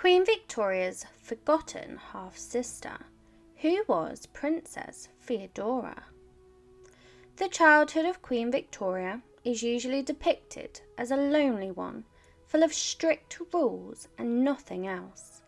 Queen Victoria's forgotten half-sister, who was Princess Feodora. The childhood of Queen Victoria is usually depicted as a lonely one, full of strict rules and nothing else.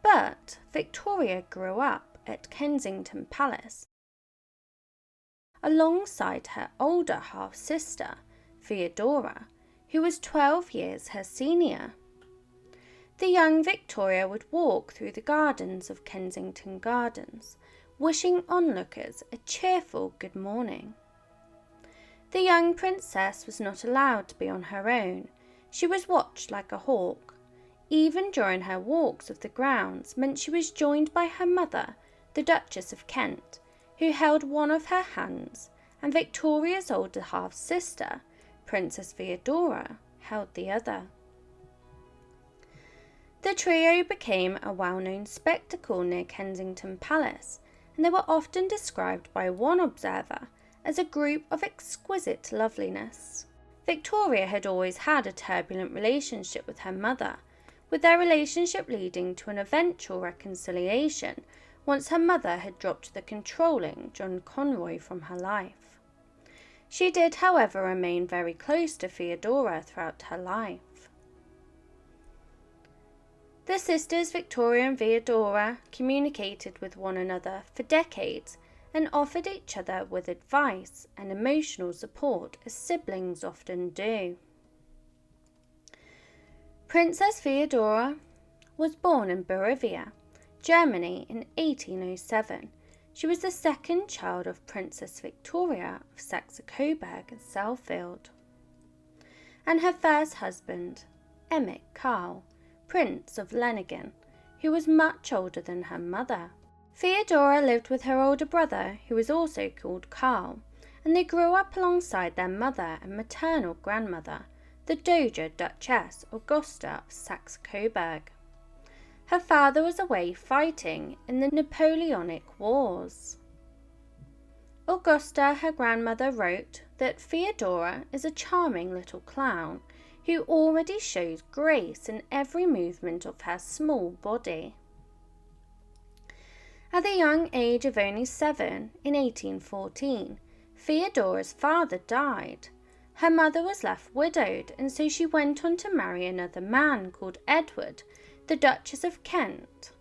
But Victoria grew up at Kensington Palace alongside her older half-sister, Feodora, who was 12 years her senior. The young Victoria would walk through the gardens of Kensington Gardens, wishing onlookers a cheerful good morning. The young princess was not allowed to be on her own. She was watched like a hawk. Even during her walks of the grounds meant she was joined by her mother, the Duchess of Kent, who held one of her hands, and Victoria's older half-sister, Princess Feodora, held the other. The trio became a well-known spectacle near Kensington Palace, and they were often described by one observer as a group of exquisite loveliness. Victoria had always had a turbulent relationship with her mother, with their relationship leading to an eventual reconciliation once her mother had dropped the controlling John Conroy from her life. She did, however, remain very close to Feodora throughout her life. The sisters Victoria and Feodora communicated with one another for decades and offered each other with advice and emotional support as siblings often do. Princess Feodora was born in Borovia, Germany in 1807. She was the second child of Princess Victoria of Saxe-Coburg and Sellafield, and her first husband, Emmet Karl, Prince of Leiningen, who was much older than her mother. Feodora lived with her older brother, who was also called Karl, and they grew up alongside their mother and maternal grandmother, the Dowager Duchess Augusta of Saxe-Coburg. Her father was away fighting in the Napoleonic Wars. Augusta, her grandmother, wrote that Feodora is a charming little clown who already shows grace in every movement of her small body. At the young age of only 7, in 1814, Feodora's father died. Her mother was left widowed, and so she went on to marry another man called Edward, the Duchess of Kent,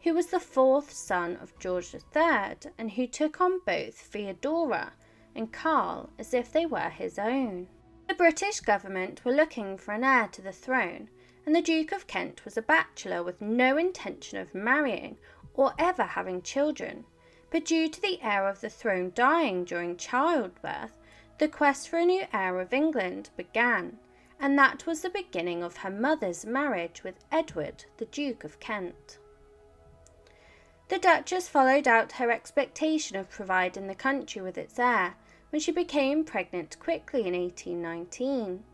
who was the 4th son of George III and who took on both Feodora and Karl as if they were his own. The British government were looking for an heir to the throne, and the Duke of Kent was a bachelor with no intention of marrying or ever having children, but due to the heir of the throne dying during childbirth, the quest for a new heir of England began, and that was the beginning of her mother's marriage with Edward, the Duke of Kent. The Duchess followed out her expectation of providing the country with its heir when she became pregnant quickly in 1819.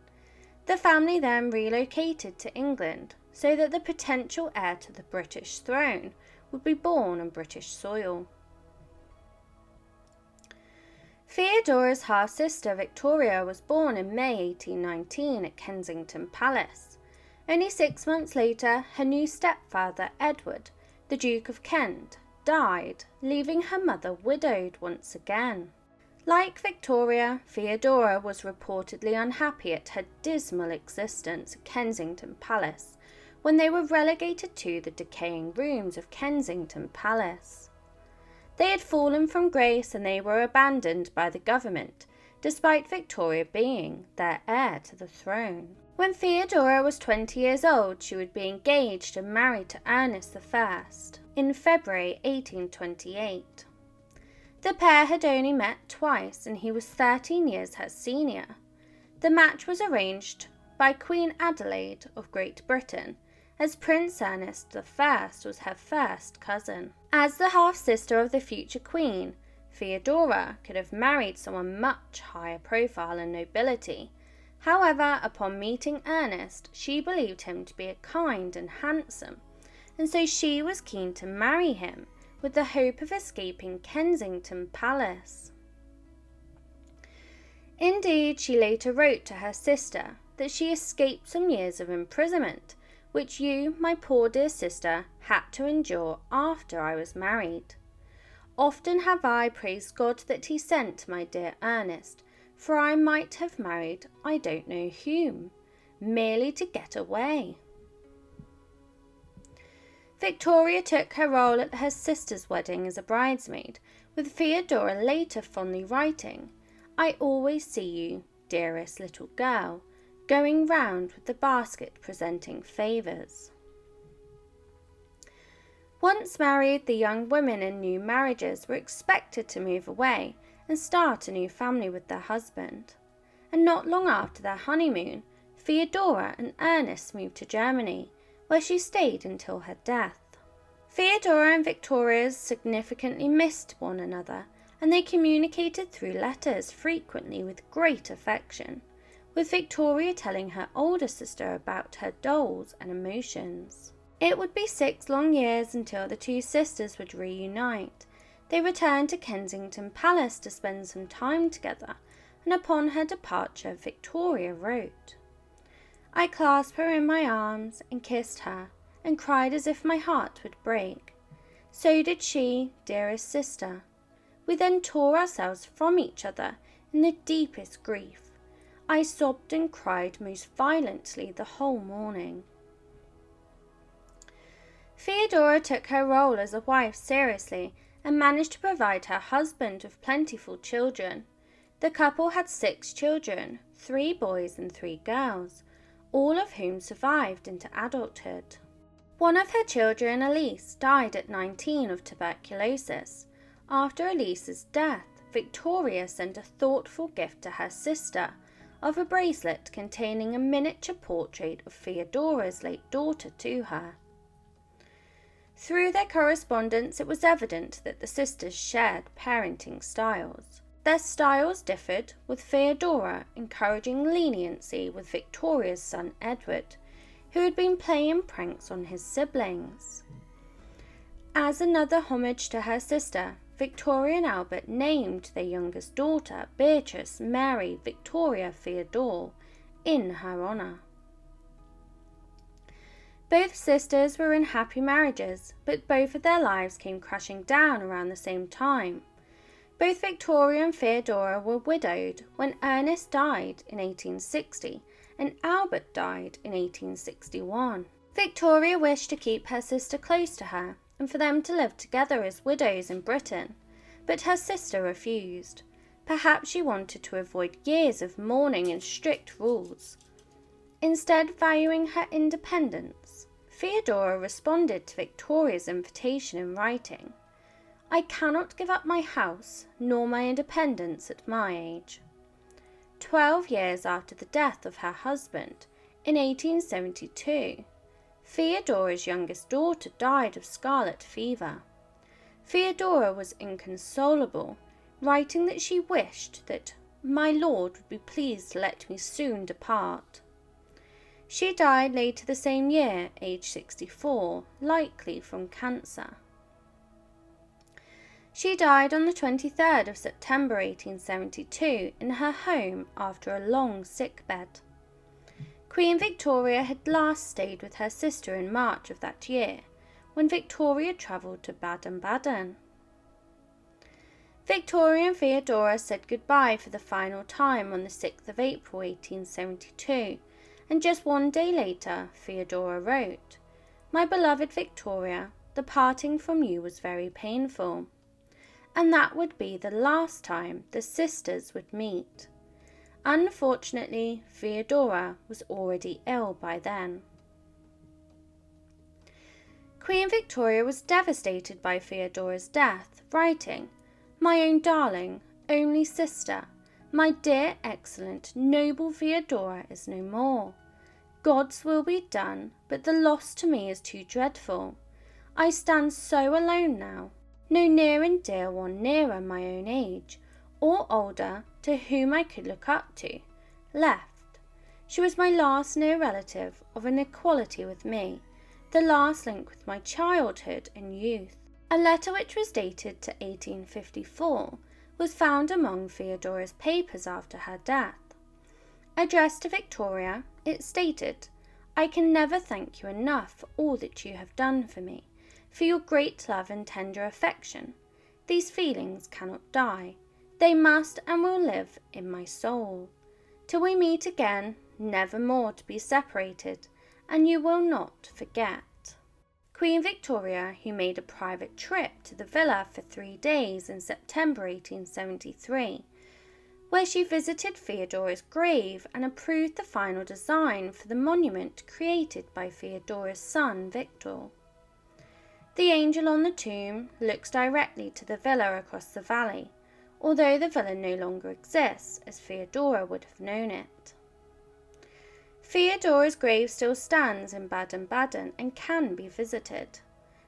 The family then relocated to England so that the potential heir to the British throne would be born on British soil. Feodora's half-sister Victoria was born in May 1819 at Kensington Palace. Only 6 months later, her new stepfather Edward, the Duke of Kent, died, leaving her mother widowed once again. Like Victoria, Feodora was reportedly unhappy at her dismal existence at Kensington Palace when they were relegated to the decaying rooms of Kensington Palace. They had fallen from grace and they were abandoned by the government, despite Victoria being their heir to the throne. When Feodora was 20 years old, she would be engaged and married to Ernest I in February 1828. The pair had only met twice and he was 13 years her senior. The match was arranged by Queen Adelaide of Great Britain, as Prince Ernest I was her first cousin. As the half-sister of the future queen, Feodora could have married someone much higher profile and nobility. However, upon meeting Ernest, she believed him to be kind and handsome, and so she was keen to marry him, with the hope of escaping Kensington Palace. Indeed, she later wrote to her sister that she escaped some years of imprisonment which you, my poor dear sister, had to endure after I was married. Often have I praised God that he sent my dear Ernest, for I might have married I don't know whom, merely to get away. Victoria took her role at her sister's wedding as a bridesmaid, with Feodora later fondly writing, "I always see you, dearest little girl, going round with the basket presenting favours." Once married, the young women in new marriages were expected to move away and start a new family with their husband. And not long after their honeymoon, Feodora and Ernest moved to Germany, where she stayed until her death. Feodora and Victoria significantly missed one another, and they communicated through letters frequently with great affection, with Victoria telling her older sister about her dolls and emotions. It would be 6 long years until the two sisters would reunite. They returned to Kensington Palace to spend some time together, and upon her departure, Victoria wrote, "I clasped her in my arms and kissed her, and cried as if my heart would break. So did she, dearest sister. We then tore ourselves from each other in the deepest grief. I sobbed and cried most violently the whole morning." Feodora took her role as a wife seriously and managed to provide her husband with plentiful children. The couple had 6 children, 3 boys and 3 girls, all of whom survived into adulthood. One of her children, Elise, died at 19 of tuberculosis. After Elise's death, Victoria sent a thoughtful gift to her sister of a bracelet containing a miniature portrait of Feodora's late daughter to her. Through their correspondence, it was evident that the sisters shared parenting styles. Their styles differed, with Feodora encouraging leniency with Victoria's son Edward, who had been playing pranks on his siblings. As another homage to her sister, Victoria and Albert named their youngest daughter Beatrice Mary Victoria Feodora in her honour. Both sisters were in happy marriages, but both of their lives came crashing down around the same time. Both Victoria and Feodora were widowed when Ernest died in 1860 and Albert died in 1861. Victoria wished to keep her sister close to her and for them to live together as widows in Britain, but her sister refused. Perhaps she wanted to avoid years of mourning and strict rules, instead valuing her independence. Feodora responded to Victoria's invitation in writing, "I cannot give up my house nor my independence at my age." 12 years after the death of her husband, in 1872, Feodora's youngest daughter died of scarlet fever. Feodora was inconsolable, writing that she wished that "my lord would be pleased to let me soon depart." She died later the same year, aged 64, likely from cancer. She died on the 23rd of September 1872 in her home after a long sickbed. Queen Victoria had last stayed with her sister in March of that year, when Victoria travelled to Baden-Baden. Victoria and Feodora said goodbye for the final time on the 6th of April 1872, and just one day later Feodora wrote, "My beloved Victoria, the parting from you was very painful," and that would be the last time the sisters would meet. Unfortunately, Feodora was already ill by then. Queen Victoria was devastated by Feodora's death, writing, "My own darling, only sister, my dear, excellent, noble Feodora is no more. God's will be done, but the loss to me is too dreadful. I stand so alone now, no near and dear one nearer my own age, or older, to whom I could look up to, left. She was my last near relative of an equality with me, the last link with my childhood and youth." A letter which was dated to 1854 was found among Feodora's papers after her death. Addressed to Victoria, it stated, I can never thank you enough for all that you have done for me, for your great love and tender affection. These feelings cannot die. They must and will live in my soul. Till we meet again, never more to be separated, and you will not forget. Queen Victoria, who made a private trip to the villa for 3 days in September 1873, where she visited Feodora's grave and approved the final design for the monument created by Feodora's son Victor. The angel on the tomb looks directly to the villa across the valley, although the villa no longer exists as Feodora would have known it. Feodora's grave still stands in Baden-Baden and can be visited.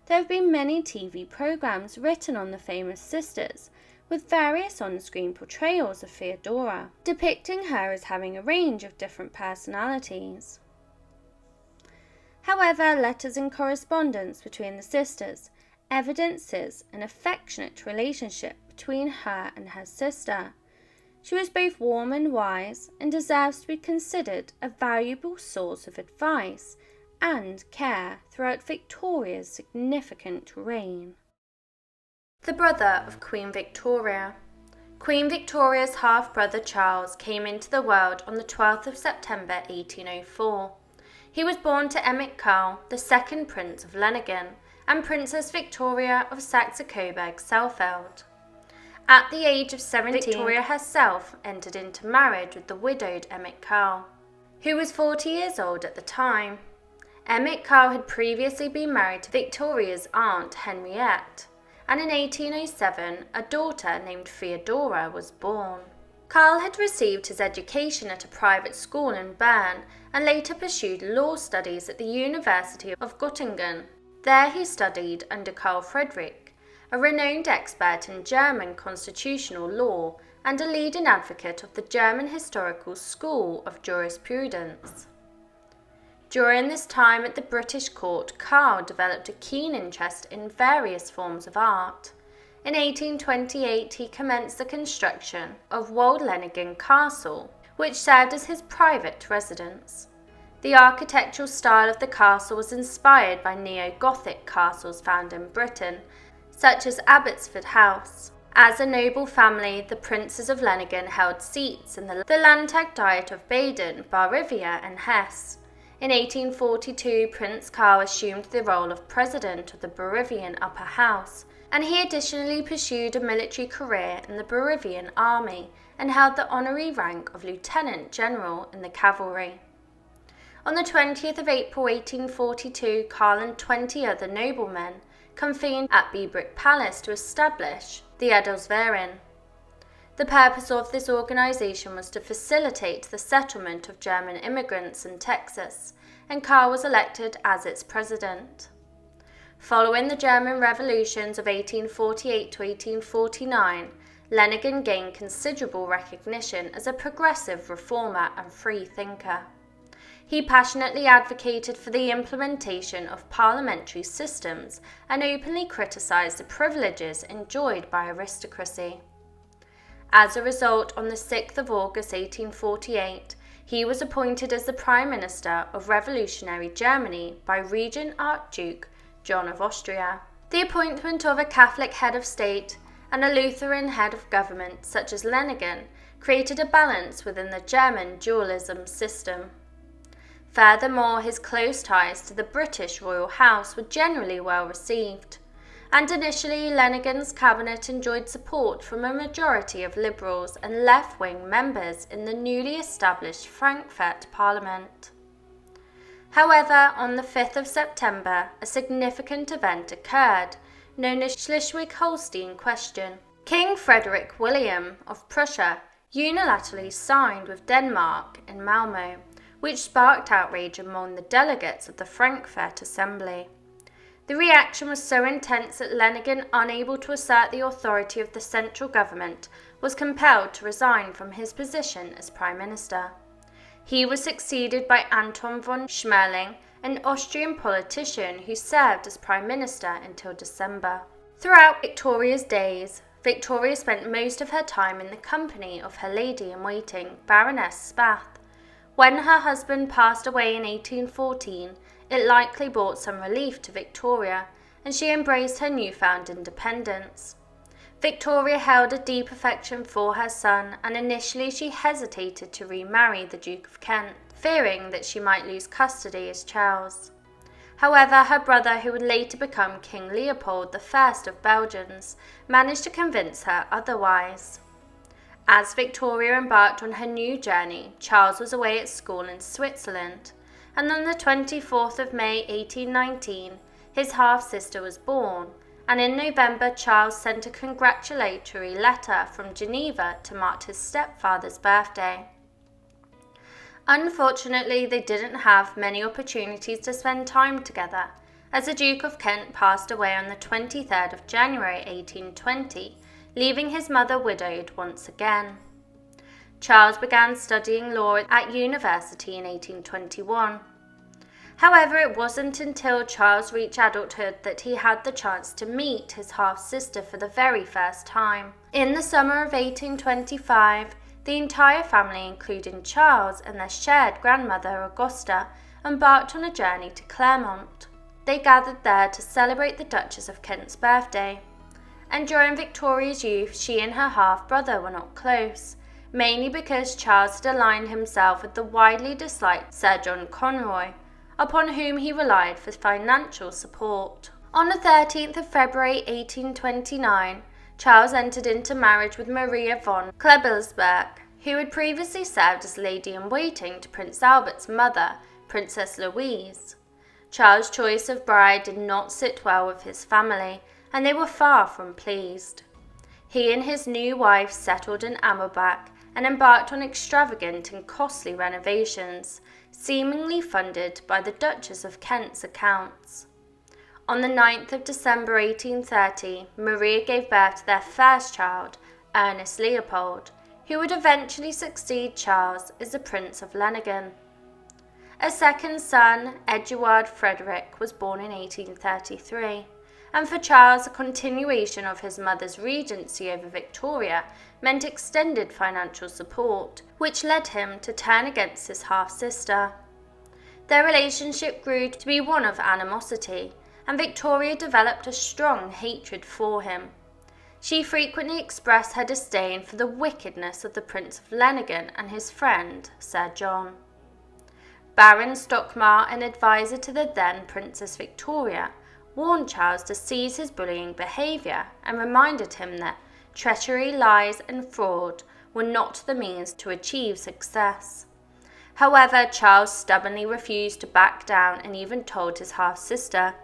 There have been many TV programs written on the famous sisters, with various on-screen portrayals of Feodora, depicting her as having a range of different personalities. However, letters and correspondence between the sisters evidences an affectionate relationship between her and her sister. She was both warm and wise, and deserves to be considered a valuable source of advice and care throughout Victoria's significant reign. The brother of Queen Victoria. Queen Victoria's half-brother Charles came into the world on the 12th of September 1804. He was born to Emmet Karl, the second Prince of Leiningen, and Princess Victoria of Saxe-Coburg-Saalfeld. At the age of 17, Victoria herself entered into marriage with the widowed Emmet Karl, who was 40 years old at the time. Emmet Karl had previously been married to Victoria's aunt Henriette, and in 1807 a daughter named Feodora was born. Karl had received his education at a private school in Bern and later pursued law studies at the University of Göttingen. There he studied under Karl Friedrich, a renowned expert in German constitutional law and a leading advocate of the German Historical School of Jurisprudence. During this time at the British court, Karl developed a keen interest in various forms of art. In 1828 he commenced the construction of Leiningen Castle, which served as his private residence. The architectural style of the castle was inspired by neo-Gothic castles found in Britain, such as Abbotsford House. As a noble family, the princes of Leiningen held seats in the Landtag Diet of Baden, Bavaria and Hesse. In 1842, Prince Karl assumed the role of president of the Bavarian Upper House, and he additionally pursued a military career in the Bavarian army and held the honorary rank of lieutenant general in the cavalry. On the 20th of April 1842, Karl and 20 other noblemen convened at Biebrich Palace to establish the Adelsverein. The purpose of this organization was to facilitate the settlement of German immigrants in Texas, and Karl was elected as its president. Following the German revolutions of 1848 to 1849, Leiningen gained considerable recognition as a progressive reformer and free thinker. He passionately advocated for the implementation of parliamentary systems and openly criticized the privileges enjoyed by aristocracy. As a result, on the 6th of August 1848, he was appointed as the Prime Minister of Revolutionary Germany by Regent Archduke John of Austria. The appointment of a Catholic head of state and a Lutheran head of government such as Leiningen created a balance within the German dualism system. Furthermore, his close ties to the British royal house were generally well received, and initially Leiningen's cabinet enjoyed support from a majority of liberals and left-wing members in the newly established Frankfurt Parliament. However, on the 5th of September, a significant event occurred, known as Schleswig-Holstein Question. King Frederick William of Prussia unilaterally signed with Denmark in Malmö, which sparked outrage among the delegates of the Frankfurt Assembly. The reaction was so intense that Leiningen, unable to assert the authority of the central government, was compelled to resign from his position as Prime Minister. He was succeeded by Anton von Schmerling, an Austrian politician who served as Prime Minister until December. Throughout Victoria's days, Victoria spent most of her time in the company of her lady-in-waiting, Baroness Spath, When her husband passed away in 1814, it likely brought some relief to Victoria, and she embraced her newfound independence. Victoria held a deep affection for her son, and initially she hesitated to remarry the Duke of Kent, fearing that she might lose custody as Charles. However, her brother, who would later become King Leopold I of Belgium, managed to convince her otherwise. As Victoria embarked on her new journey, Charles was away at school in Switzerland, and on the 24th of May 1819, his half-sister was born, and in November Charles sent a congratulatory letter from Geneva to mark his stepfather's birthday. Unfortunately, they didn't have many opportunities to spend time together, as the Duke of Kent passed away on the 23rd of January 1820, leaving his mother widowed once again. Charles began studying law at university in 1821. However, it wasn't until Charles reached adulthood that he had the chance to meet his half-sister for the very first time. In the summer of 1825, the entire family, including Charles and their shared grandmother Augusta, embarked on a journey to Clermont. They gathered there to celebrate the Duchess of Kent's birthday. And during Victoria's youth, she and her half-brother were not close, mainly because Charles had aligned himself with the widely disliked Sir John Conroy, upon whom he relied for financial support. On the 13th of February 1829, Charles entered into marriage with Maria von Klebelsberg, who had previously served as lady-in-waiting to Prince Albert's mother, Princess Louise. Charles' choice of bride did not sit well with his family, and they were far from pleased. He and his new wife settled in Amerbach and embarked on extravagant and costly renovations, seemingly funded by the Duchess of Kent's accounts. On the 9th of December 1830, Maria gave birth to their first child, Ernest Leopold, who would eventually succeed Charles as the Prince of Leiningen. A second son, Eduard Frederick, was born in 1833, and for Charles, a continuation of his mother's regency over Victoria meant extended financial support, which led him to turn against his half-sister. Their relationship grew to be one of animosity, and Victoria developed a strong hatred for him. She frequently expressed her disdain for the wickedness of the Prince of Leiningen and his friend, Sir John. Baron Stockmar, an advisor to the then Princess Victoria, warned Charles to cease his bullying behaviour and reminded him that treachery, lies and fraud were not the means to achieve success. However, Charles stubbornly refused to back down and even told his half-sister,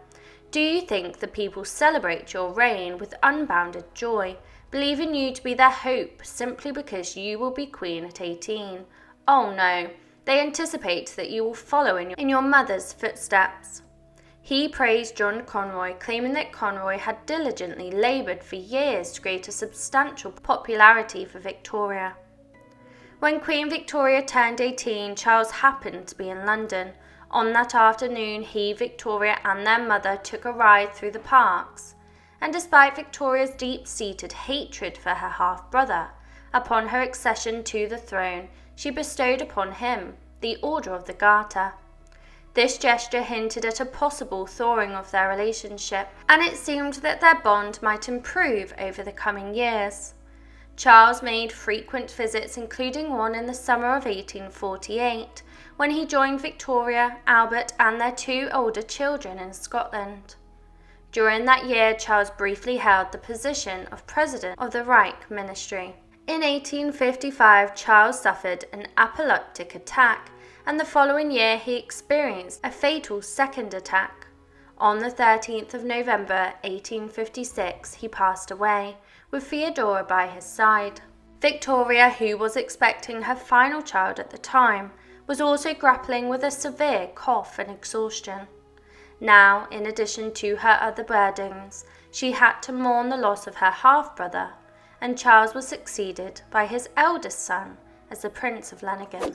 "Do you think the people celebrate your reign with unbounded joy, believing you to be their hope simply because you will be queen at 18? Oh no, they anticipate that you will follow in your mother's footsteps." He praised John Conroy, claiming that Conroy had diligently laboured for years to create a substantial popularity for Victoria. When Queen Victoria turned 18, Charles happened to be in London. On that afternoon, he, Victoria and their mother took a ride through the parks, and despite Victoria's deep-seated hatred for her half-brother, upon her accession to the throne, she bestowed upon him the Order of the Garter. This gesture hinted at a possible thawing of their relationship, and it seemed that their bond might improve over the coming years. Charles made frequent visits, including one in the summer of 1848, when he joined Victoria, Albert and their two older children in Scotland. During that year, Charles briefly held the position of President of the Reich Ministry. In 1855, Charles suffered an apoplectic attack, and the following year he experienced a fatal second attack. On the 13th of November 1856, he passed away, with Feodora by his side. Victoria, who was expecting her final child at the time, was also grappling with a severe cough and exhaustion. Now, in addition to her other burdens, she had to mourn the loss of her half-brother, and Charles was succeeded by his eldest son as the Prince of Leiningen.